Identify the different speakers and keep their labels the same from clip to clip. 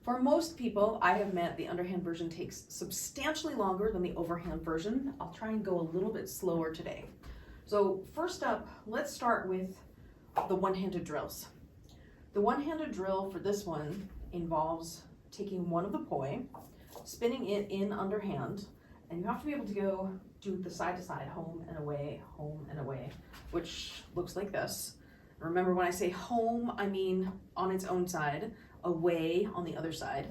Speaker 1: For most people I have met, the underhand version takes substantially longer than the overhand version. I'll try and go a little bit slower today. So first up, let's start with the one-handed drills. The one-handed drill for this one involves taking one of the poi, spinning it in underhand, and you have to be able to go do the side to side, home and away, which looks like this. Remember, when I say home, I mean on its own side, away on the other side.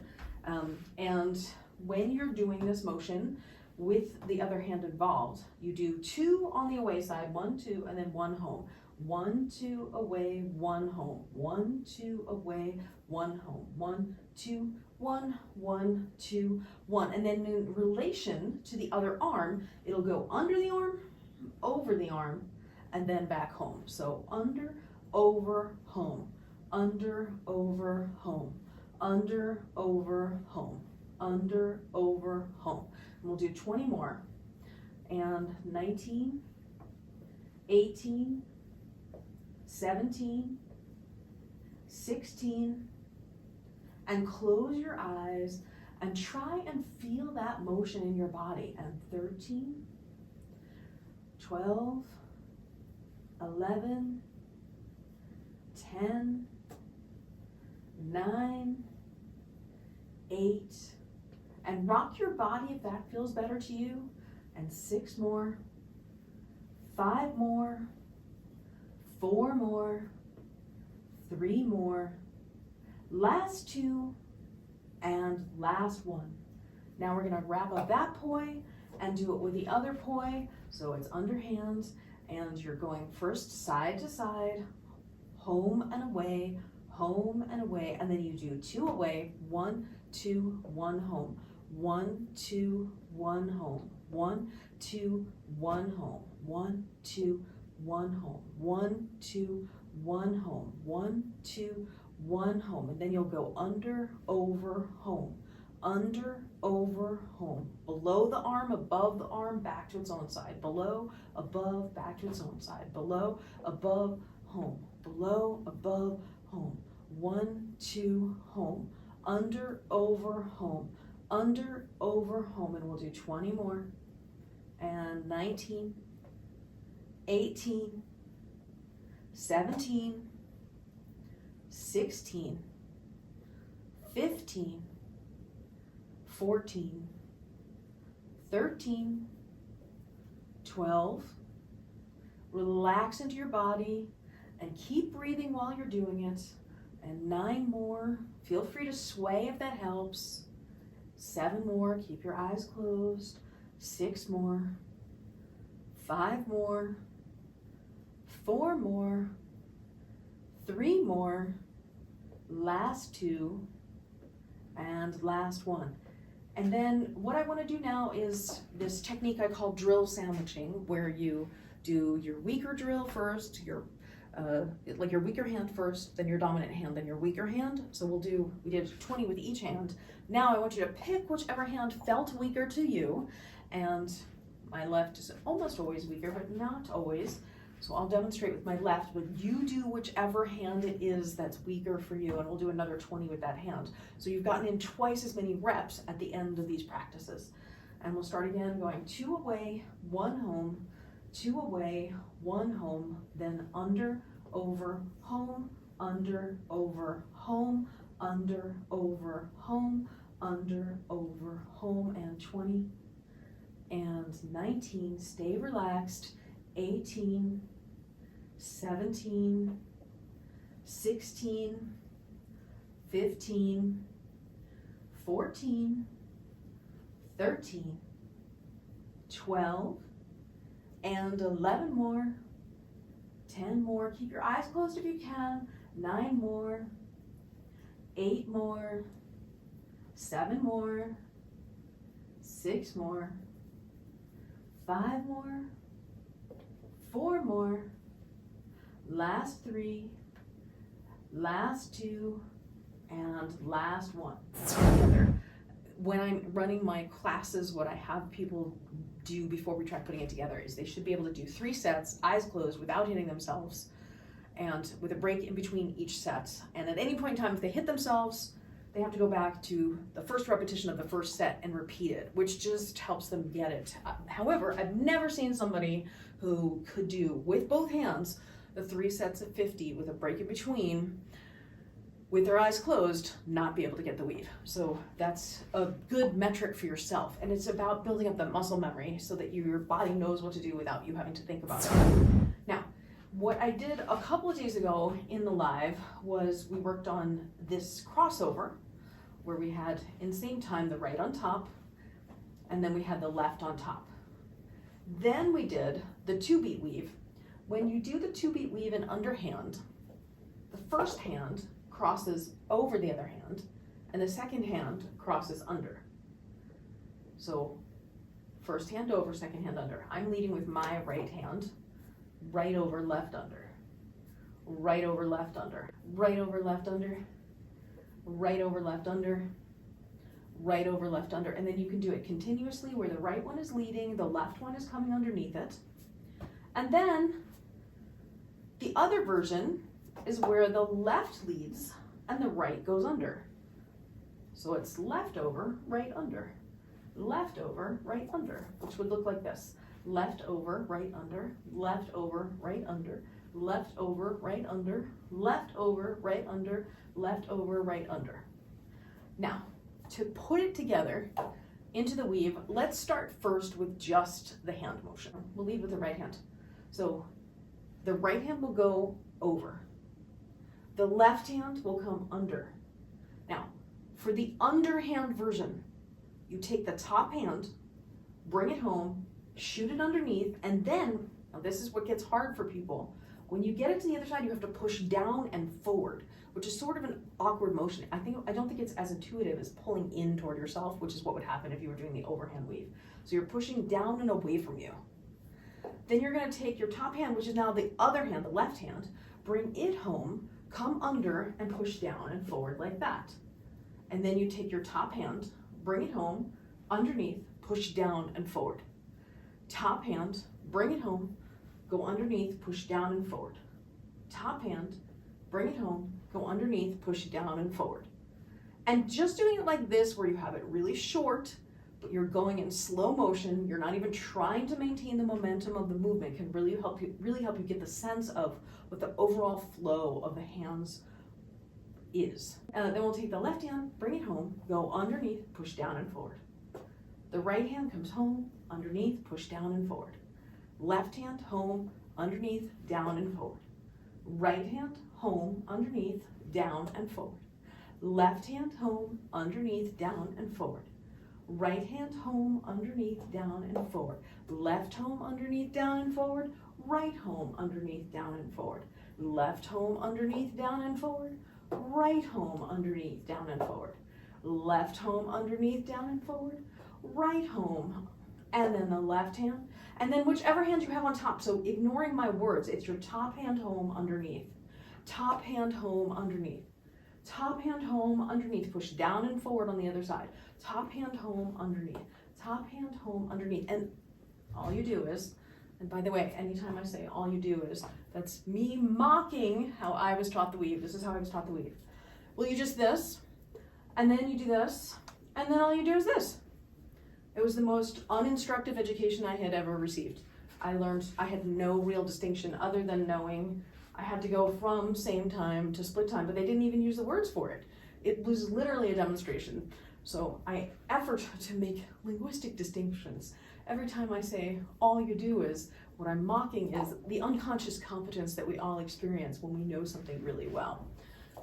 Speaker 1: And when you're doing this motion with the other hand involved, you do 2 on the away side, 1, 2, and then 1 home. 1, 2, away, 1 home. 1, 2, away, 1 home. 1, 2, 1, 1, 2, 1. And then in relation to the other arm, it'll go under the arm, over the arm, and then back home. So under, over, home. Under, over, home. Under, over, home. Under, over, home. And we'll do 20 more. And 19, 18, 17, 16, and close your eyes and try and feel that motion in your body. And 13, 12, 11, 10, 9, 8, and rock your body if that feels better to you. And 6 more, 5 more, 4 more, 3 more, last 2, and last 1. Now we're gonna wrap up that poi and do it with the other poi. So it's underhand, and you're going first side to side, home and away, and then you do 2 away, 1, 2, 1 home, 1, 2, 1 home, 1, 2, 1 home, 1, 2, 1 home, 1, 2, 1 home, 1, 2, 1 home, and then you'll go under, over, home, under, over, home, below the arm, above the arm, back to its own side, below, above, back to its own side, below, above, home, below, above, home, 1, 2, home, under, over, home, under, over, home, and we'll do 20 more, and 19, 18, 17, 16, 15, 14, 13, 12. Relax into your body and keep breathing while you're doing it. And 9 more. Feel free to sway if that helps. 7 more. Keep your eyes closed. 6 more. 5 more. 4 more. 3 more. Last 2. And last 1. And then what I want to do now is this technique I call drill sandwiching, where you do your weaker drill first, your weaker hand first, then your dominant hand, then your weaker hand. So we did 20 with each hand. Now I want you to pick whichever hand felt weaker to you, and my left is almost always weaker, but not always. So I'll demonstrate with my left, but you do whichever hand it is that's weaker for you, and we'll do another 20 with that hand. So you've gotten in twice as many reps at the end of these practices. And we'll start again going 2 away, 1 home, 2 away, 1 home, then under, over, home, under, over, home, under, over, home, under, over, home, and 20, and 19, stay relaxed, 18, 17, 16, 15, 14, 13, 12, and 11 more, 10 more, keep your eyes closed if you can, 9 more, 8 more, 7 more, 6 more, 5 more, 4 more, last 3, last 2, and last 1. When I'm running my classes, what I have people do before we try putting it together is they should be able to do 3 sets, eyes closed, without hitting themselves, and with a break in between each set. And at any point in time, if they hit themselves, they have to go back to the first repetition of the first set and repeat it, which just helps them get it. However, I've never seen somebody who could do, with both hands, the 3 sets of 50 with a break in between, with their eyes closed, not be able to get the weave. So that's a good metric for yourself. And it's about building up the muscle memory so that your body knows what to do without you having to think about it. Now, what I did a couple of days ago in the live was we worked on this crossover where we had, in the same time, the right on top, and then we had the left on top. Then we did the 2-beat weave. When you do the 2-beat weave in underhand, the first hand crosses over the other hand, and the second hand crosses under. So first hand over, second hand under. I'm leading with my right hand, right over, left under, right over, left under, right over, left under, right over, left under, right over, left under. And then you can do it continuously where the right one is leading, the left one is coming underneath it. And then the other version is where the left leads and the right goes under. So it's left over, right under, left over, right under, which would look like this. Left over, right under, left over, right under, left over, right under, left over, right under, left over, right under. Now, to put it together into the weave, let's start first with just the hand motion. We'll lead with the right hand. So the right hand will go over. The left hand will come under. Now, for the underhand version, you take the top hand, bring it home, shoot it underneath, and then, now this is what gets hard for people, when you get it to the other side, you have to push down and forward, which is sort of an awkward motion. I don't think it's as intuitive as pulling in toward yourself, which is what would happen if you were doing the overhand weave. So you're pushing down and away from you. Then you're going to take your top hand, which is now the other hand, the left hand, bring it home, come under and push down and forward like that. And then you take your top hand, bring it home, underneath, push down and forward. Top hand, bring it home, go underneath, push down and forward. Top hand, bring it home, go underneath, push down and forward. And just doing it like this, where you have it really short, but you're going in slow motion, you're not even trying to maintain the momentum of the movement, can really help you get the sense of what the overall flow of the hands is. Then we'll take the left hand, bring it home, go underneath, push down and forward. The right hand comes home, underneath, push down and forward. Left hand, home, underneath, down and forward. Right hand, home, underneath, down and forward. Left hand, home, underneath, down and forward. Right hand, home, underneath, down and forward. Left home, underneath, down and forward. Right home, underneath, down and forward. Left home, underneath, down and forward. Right home, underneath, down and forward. Left home, underneath, down and forward. Right home, and then the left hand, and then whichever hand you have on top. So ignoring my words, it's your top hand home, underneath. Top hand home, underneath. Top hand home, underneath. Push down and forward on the other side. Top hand home, underneath. Top hand home, underneath. And all you do is, and by the way, anytime I say all you do is, that's me mocking how I was taught the weave. This is how I was taught the weave. Well, you just this, and then you do this, and then all you do is this. It was the most uninstructive education I had ever received. I learned I had no real distinction other than knowing I had to go from same time to split time, but they didn't even use the words for it. It was literally a demonstration. So I effort to make linguistic distinctions. Every time I say all you do is, what I'm mocking is the unconscious competence that we all experience when we know something really well.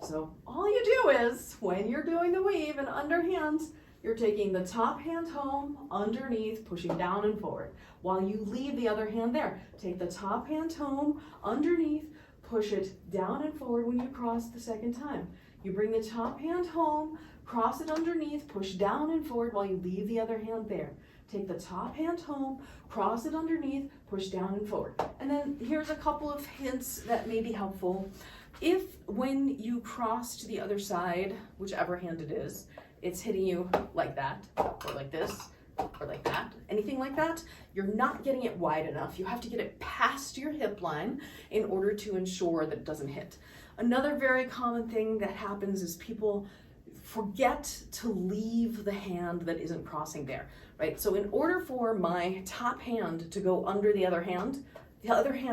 Speaker 1: So all you do is, when you're doing the weave and underhand, you're taking the top hand home, underneath, pushing down and forward. While you leave the other hand there, take the top hand home, underneath, push it down and forward when you cross the second time. You bring the top hand home, cross it underneath, push down and forward while you leave the other hand there. Take the top hand home, cross it underneath, push down and forward. And then here's a couple of hints that may be helpful. If when you cross to the other side, whichever hand it is, it's hitting you like that, or like this, or like that, anything like that, you're not getting it wide enough. You have to get it past your hip line in order to ensure that it doesn't hit. Another very common thing that happens is people forget to leave the hand that isn't crossing there, right? So in order for my top hand to go under the other hand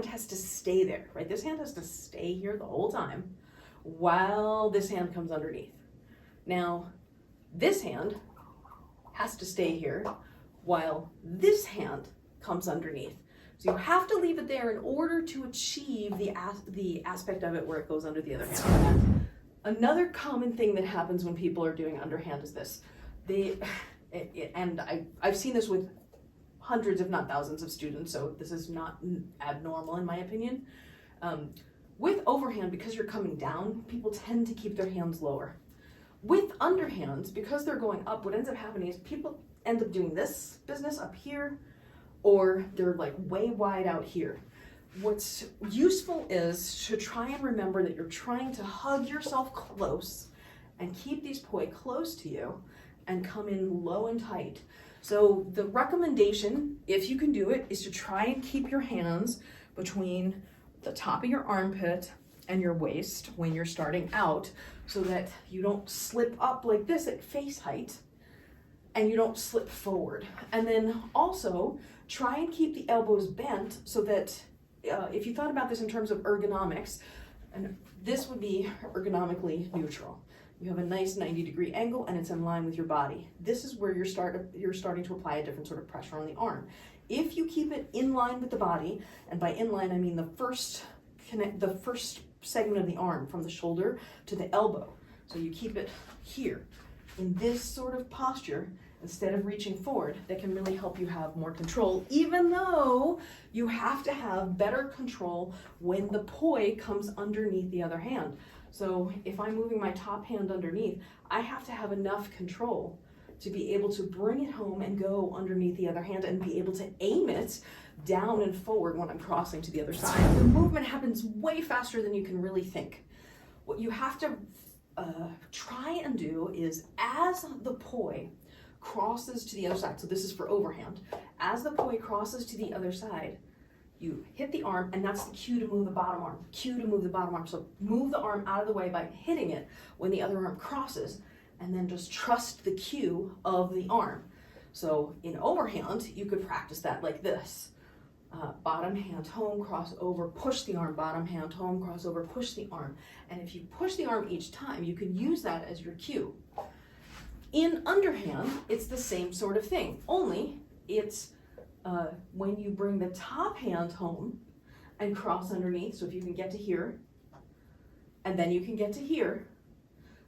Speaker 1: has to stay there, right? This hand has to stay here the whole time while this hand comes underneath. Now, this hand has to stay here while this hand comes underneath. So you have to leave it there in order to achieve the aspect of it where it goes under the other hand. Another common thing that happens when people are doing underhand is this. I've seen this with hundreds, if not thousands of students, so this is not abnormal in my opinion. With overhand, because you're coming down, people tend to keep their hands lower. With underhands, because they're going up, what ends up happening is people end up doing this business up here, or they're like way wide out here. What's useful is to try and remember that you're trying to hug yourself close and keep these poi close to you and come in low and tight. So the recommendation, if you can do it, is to try and keep your hands between the top of your armpit and your waist when you're starting out, so that you don't slip up like this at face height and you don't slip forward. And then also try and keep the elbows bent so that if you thought about this in terms of ergonomics, and this would be ergonomically neutral. You have a nice 90-degree angle and it's in line with your body. This is where you're starting to apply a different sort of pressure on the arm. If you keep it in line with the body, and by in line I mean the first segment of the arm from the shoulder to the elbow. So you keep it here in this sort of posture instead of reaching forward. That can really help you have more control, even though you have to have better control when the poi comes underneath the other hand. So if I'm moving my top hand underneath, I have to have enough control to be able to bring it home and go underneath the other hand and be able to aim it down and forward when I'm crossing to the other side. The movement happens way faster than you can really think. What you have to try and do is, as the poi crosses to the other side, so this is for overhand, as the poi crosses to the other side, you hit the arm, and that's the cue to move the bottom arm. Cue to move the bottom arm. So move the arm out of the way by hitting it when the other arm crosses, and then just trust the cue of the arm. So in overhand, you could practice that like this. Bottom hand home, cross over, push the arm, bottom hand home, cross over, push the arm. And if you push the arm each time, you can use that as your cue. In underhand, it's the same sort of thing, only it's when you bring the top hand home and cross underneath, so if you can get to here, and then you can get to here,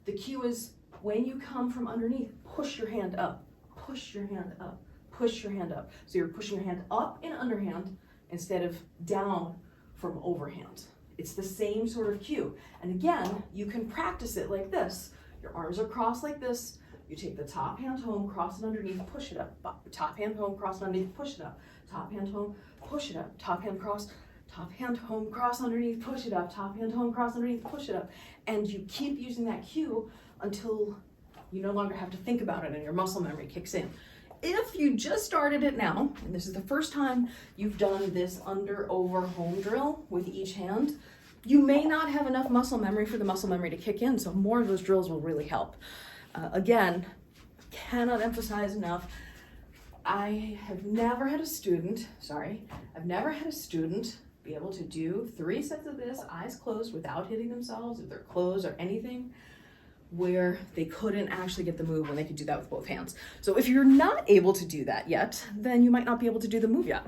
Speaker 1: the cue is when you come from underneath, push your hand up, push your hand up, push your hand up. So you're pushing your hand up in underhand instead of down from overhand. It's the same sort of cue. And again, you can practice it like this. Your arms are crossed like this. You take the top hand home, cross it underneath, push it up. Top hand home, cross it underneath, push it up. Top hand home, push it up. Top hand cross, top hand home, cross underneath, push it up. Top hand home, cross underneath, push it up. And you keep using that cue until you no longer have to think about it and your muscle memory kicks in. If you just started it now, and this is the first time you've done this under-over home drill with each hand, you may not have enough muscle memory for the muscle memory to kick in, so more of those drills will really help. Again, cannot emphasize enough, I've never had a student be able to do 3 sets of this, eyes closed, without hitting themselves, if their clothes or anything, where they couldn't actually get the move when they could do that with both hands. So if you're not able to do that yet, then you might not be able to do the move yet.